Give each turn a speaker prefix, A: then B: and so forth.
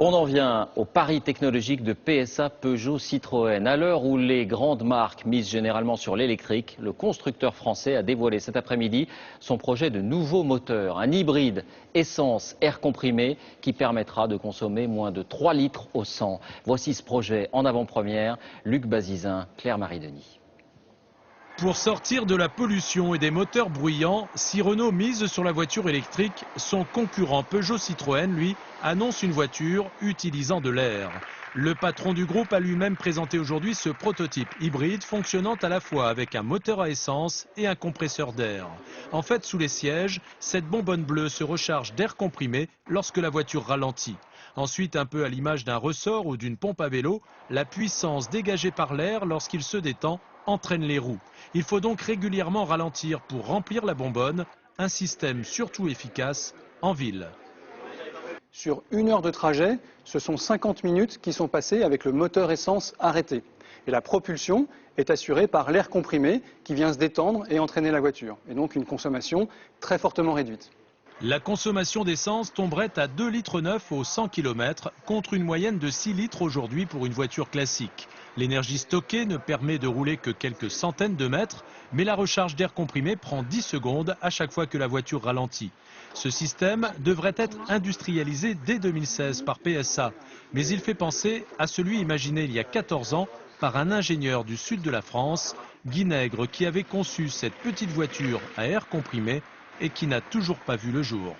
A: On en vient au pari technologique de PSA Peugeot Citroën. À l'heure où les grandes marques misent généralement sur l'électrique, le constructeur français a dévoilé cet après-midi son projet de nouveau moteur, un hybride essence-air comprimé qui permettra de consommer moins de 3 litres au 100. Voici ce projet en avant-première. Luc Bazizin, Claire-Marie Denis.
B: Pour sortir de la pollution et des moteurs bruyants, si Renault mise sur la voiture électrique, son concurrent Peugeot Citroën, lui, annonce une voiture utilisant de l'air. Le patron du groupe a lui-même présenté aujourd'hui ce prototype hybride fonctionnant à la fois avec un moteur à essence et un compresseur d'air. En fait, sous les sièges, cette bonbonne bleue se recharge d'air comprimé lorsque la voiture ralentit. Ensuite, un peu à l'image d'un ressort ou d'une pompe à vélo, la puissance dégagée par l'air lorsqu'il se détend entraîne les roues. Il faut donc régulièrement ralentir pour remplir la bonbonne, un système surtout efficace en ville.
C: Sur 1 heure de trajet, ce sont 50 minutes qui sont passées avec le moteur essence arrêté. Et la propulsion est assurée par l'air comprimé qui vient se détendre et entraîner la voiture. Et donc une consommation très fortement réduite.
B: La consommation d'essence tomberait à 2,9 litres au 100 km contre une moyenne de 6 litres aujourd'hui pour une voiture classique. L'énergie stockée ne permet de rouler que quelques centaines de mètres, mais la recharge d'air comprimé prend 10 secondes à chaque fois que la voiture ralentit. Ce système devrait être industrialisé dès 2016 par PSA, mais il fait penser à celui imaginé il y a 14 ans par un ingénieur du sud de la France, Guy Nègre, qui avait conçu cette petite voiture à air comprimé et qui n'a toujours pas vu le jour.